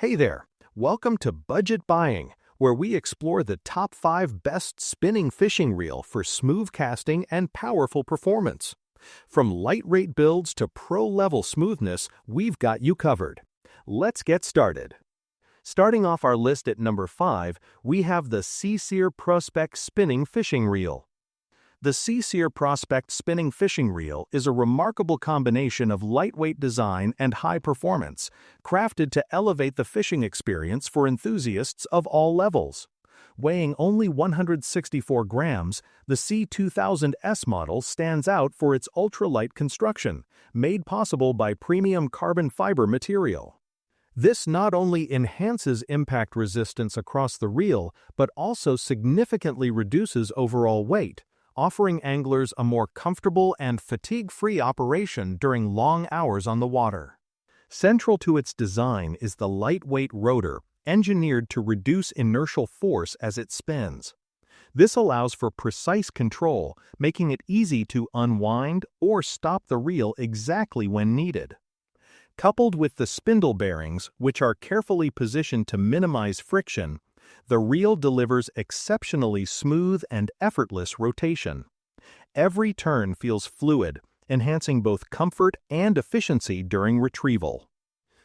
Hey there, welcome to Budget Buying, where we explore the top 5 best spinning fishing reel for smooth casting and powerful performance. From light-rate builds to pro-level smoothness, we've got you covered. Let's get started. Starting off our list at number 5, we have the Seasir Prospec Spinning Fishing Reel. The Seasir Prospec Spinning Fishing Reel is a remarkable combination of lightweight design and high performance, crafted to elevate the fishing experience for enthusiasts of all levels. Weighing only 164 grams, the C2000S model stands out for its ultralight construction, made possible by premium carbon fiber material. This not only enhances impact resistance across the reel, but also significantly reduces overall weight, offering anglers a more comfortable and fatigue-free operation during long hours on the water. Central to its design is the lightweight rotor, engineered to reduce inertial force as it spins. This allows for precise control, making it easy to unwind or stop the reel exactly when needed. Coupled with the spindle bearings, which are carefully positioned to minimize friction, the reel delivers exceptionally smooth and effortless rotation. Every turn feels fluid, enhancing both comfort and efficiency during retrieval.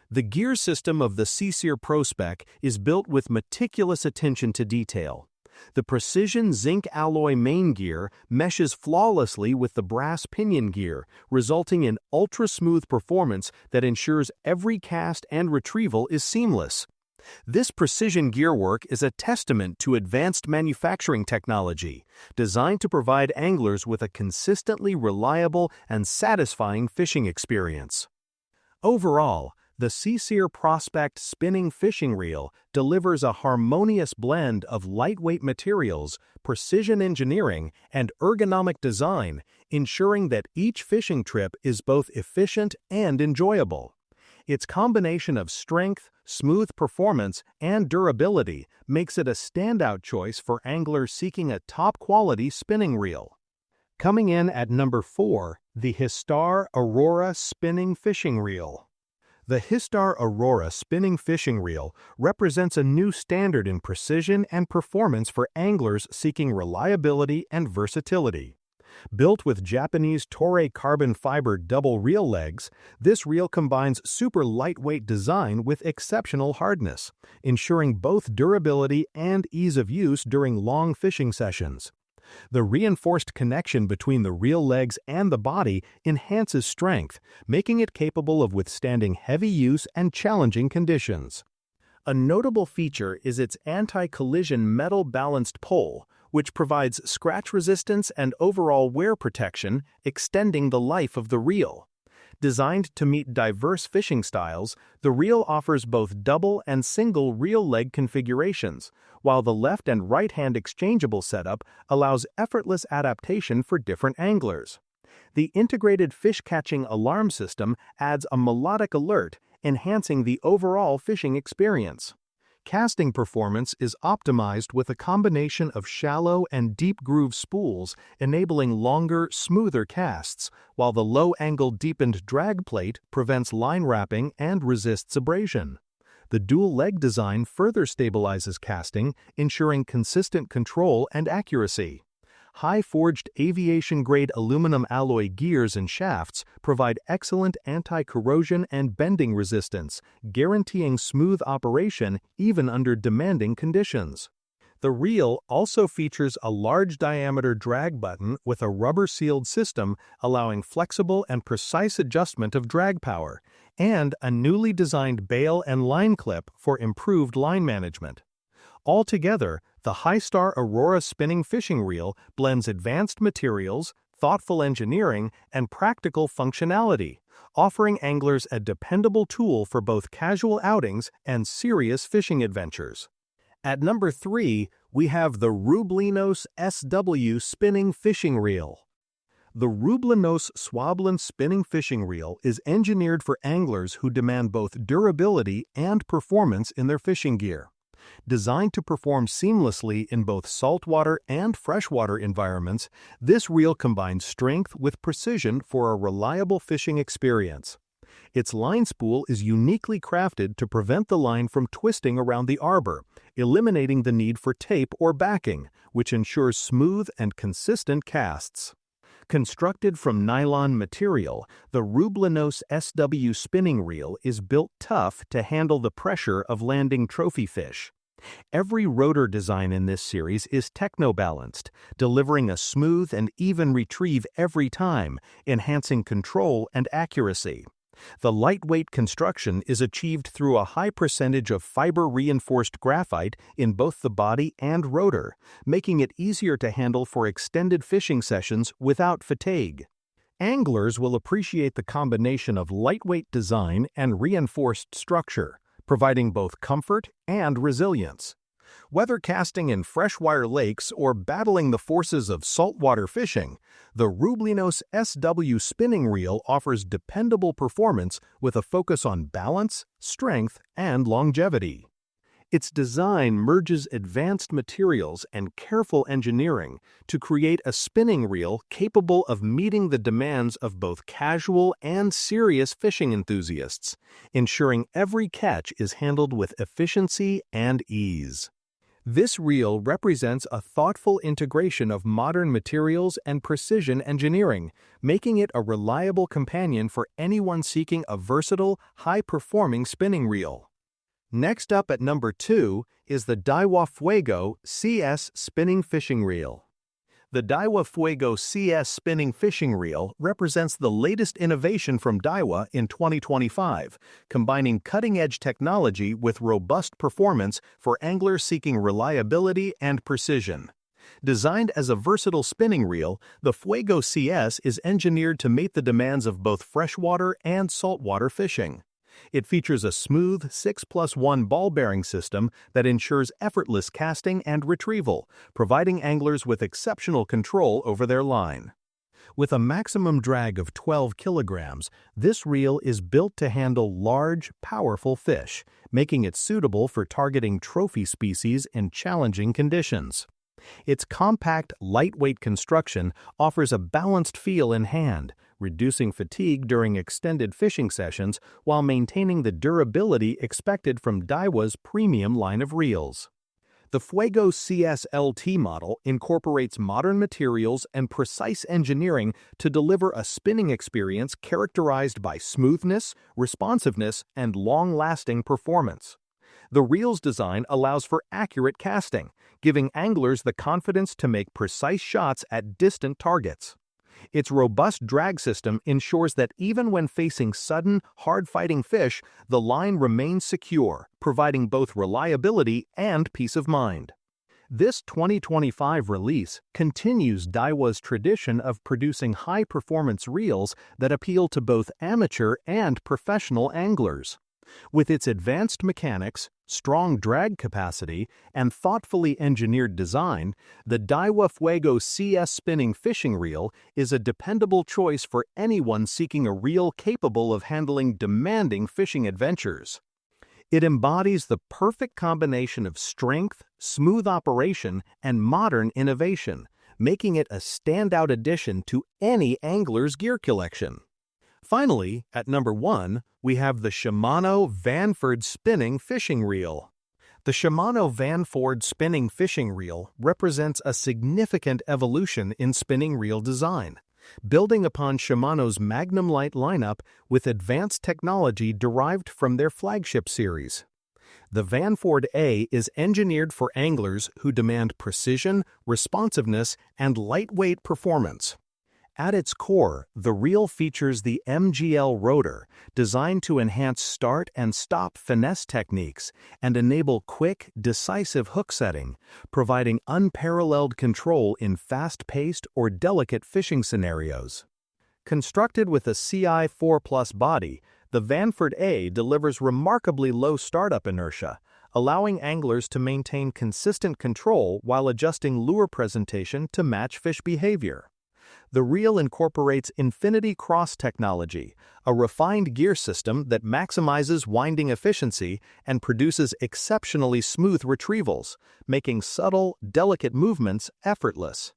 The gear system of the Seasir Prospec is built with meticulous attention to detail. The precision zinc alloy main gear meshes flawlessly with the brass pinion gear, resulting in ultra-smooth performance that ensures every cast and retrieval is seamless. This precision gearwork is a testament to advanced manufacturing technology, designed to provide anglers with a consistently reliable and satisfying fishing experience. Overall, the Seasir Prospec Spinning Fishing Reel delivers a harmonious blend of lightweight materials, precision engineering, and ergonomic design, ensuring that each fishing trip is both efficient and enjoyable. Its combination of strength, smooth performance, and durability makes it a standout choice for anglers seeking a top-quality spinning reel. Coming in at number 4, the Histar Aurora Spinning Fishing Reel. The Histar Aurora Spinning Fishing Reel represents a new standard in precision and performance for anglers seeking reliability and versatility. Built with Japanese Toray carbon fiber double reel legs, this reel combines super lightweight design with exceptional hardness, ensuring both durability and ease of use during long fishing sessions. The reinforced connection between the reel legs and the body enhances strength, making it capable of withstanding heavy use and challenging conditions. A notable feature is its anti-collision metal-balanced pole, which provides scratch resistance and overall wear protection, extending the life of the reel. Designed to meet diverse fishing styles, the reel offers both double and single reel leg configurations, while the left and right-hand exchangeable setup allows effortless adaptation for different anglers. The integrated fish-catching alarm system adds a melodic alert, enhancing the overall fishing experience. Casting performance is optimized with a combination of shallow and deep groove spools, enabling longer, smoother casts, while the low-angle deepened drag plate prevents line wrapping and resists abrasion. The dual leg design further stabilizes casting, ensuring consistent control and accuracy. High-forged aviation-grade aluminum alloy gears and shafts provide excellent anti-corrosion and bending resistance, guaranteeing smooth operation even under demanding conditions. The reel also features a large-diameter drag button with a rubber-sealed system allowing flexible and precise adjustment of drag power, and a newly designed bail and line clip for improved line management. Altogether, the Histar Aurora Spinning Fishing Reel blends advanced materials, thoughtful engineering, and practical functionality, offering anglers a dependable tool for both casual outings and serious fishing adventures. At number 3, we have the Rooblinos SW Spinning Fishing Reel. The Rooblinos SW Spinning Fishing Reel is engineered for anglers who demand both durability and performance in their fishing gear. Designed to perform seamlessly in both saltwater and freshwater environments, this reel combines strength with precision for a reliable fishing experience. Its line spool is uniquely crafted to prevent the line from twisting around the arbor, eliminating the need for tape or backing, which ensures smooth and consistent casts. Constructed from nylon material, the Rooblinos SW spinning reel is built tough to handle the pressure of landing trophy fish. Every rotor design in this series is techno-balanced, delivering a smooth and even retrieve every time, enhancing control and accuracy. The lightweight construction is achieved through a high percentage of fiber-reinforced graphite in both the body and rotor, making it easier to handle for extended fishing sessions without fatigue. Anglers will appreciate the combination of lightweight design and reinforced structure, providing both comfort and resilience. Whether casting in freshwater lakes or battling the forces of saltwater fishing, the Rooblinos SW spinning reel offers dependable performance with a focus on balance, strength, and longevity. Its design merges advanced materials and careful engineering to create a spinning reel capable of meeting the demands of both casual and serious fishing enthusiasts, ensuring every catch is handled with efficiency and ease. This reel represents a thoughtful integration of modern materials and precision engineering, making it a reliable companion for anyone seeking a versatile, high-performing spinning reel. Next up at number 2 is the Daiwa Fuego CS spinning fishing reel. The Daiwa Fuego CS spinning fishing reel represents the latest innovation from Daiwa in 2025, combining cutting-edge technology with robust performance for anglers seeking reliability and precision. Designed as a versatile spinning reel, the Fuego CS is engineered to meet the demands of both freshwater and saltwater fishing. It features a smooth 6+1 ball bearing system that ensures effortless casting and retrieval, providing anglers with exceptional control over their line. With a maximum drag of 12 kilograms, this reel is built to handle large, powerful fish, making it suitable for targeting trophy species in challenging conditions. Its compact, lightweight construction offers a balanced feel in hand, reducing fatigue during extended fishing sessions while maintaining the durability expected from Daiwa's premium line of reels. The Fuego CS LT model incorporates modern materials and precise engineering to deliver a spinning experience characterized by smoothness, responsiveness, and long-lasting performance. The reel's design allows for accurate casting, giving anglers the confidence to make precise shots at distant targets. Its robust drag system ensures that even when facing sudden, hard-fighting fish, the line remains secure, providing both reliability and peace of mind. This 2025 release continues Daiwa's tradition of producing high-performance reels that appeal to both amateur and professional anglers. With its advanced mechanics, strong drag capacity, and thoughtfully engineered design, the Daiwa Fuego CS spinning fishing reel is a dependable choice for anyone seeking a reel capable of handling demanding fishing adventures. It embodies the perfect combination of strength, smooth operation, and modern innovation, making it a standout addition to any angler's gear collection. Finally, at number 1, we have the Shimano Vanford spinning fishing reel. The Shimano Vanford spinning fishing reel represents a significant evolution in spinning reel design, building upon Shimano's Magnum Light lineup with advanced technology derived from their flagship series. The Vanford A is engineered for anglers who demand precision, responsiveness, and lightweight performance. At its core, the reel features the MGL rotor, designed to enhance start and stop finesse techniques and enable quick, decisive hook setting, providing unparalleled control in fast-paced or delicate fishing scenarios. Constructed with a CI4+ body, the Vanford A delivers remarkably low startup inertia, allowing anglers to maintain consistent control while adjusting lure presentation to match fish behavior. The reel incorporates Infinity Cross technology, a refined gear system that maximizes winding efficiency and produces exceptionally smooth retrievals, making subtle, delicate movements effortless.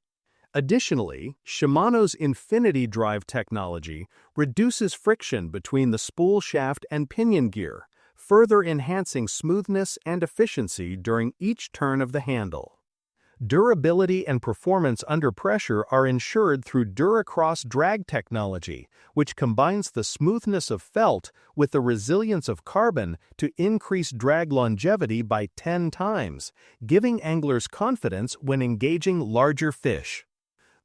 Additionally, Shimano's Infinity Drive technology reduces friction between the spool shaft and pinion gear, further enhancing smoothness and efficiency during each turn of the handle. Durability and performance under pressure are ensured through DuraCross drag technology, which combines the smoothness of felt with the resilience of carbon to increase drag longevity by 10 times, giving anglers confidence when engaging larger fish.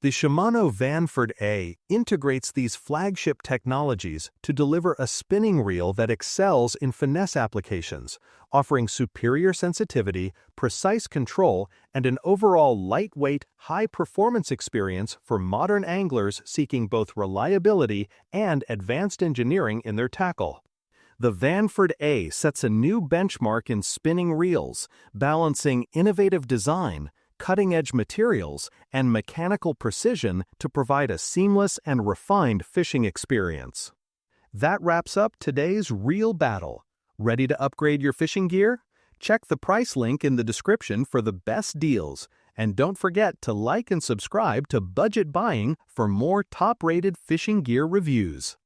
The Shimano Vanford A integrates these flagship technologies to deliver a spinning reel that excels in finesse applications, offering superior sensitivity, precise control, and an overall lightweight, high-performance experience for modern anglers seeking both reliability and advanced engineering in their tackle. The Vanford A sets a new benchmark in spinning reels, balancing innovative design, cutting-edge materials, and mechanical precision to provide a seamless and refined fishing experience. That wraps up today's Reel Battle. Ready to upgrade your fishing gear? Check the price link in the description for the best deals. And don't forget to like and subscribe to Budget Buying for more top-rated fishing gear reviews.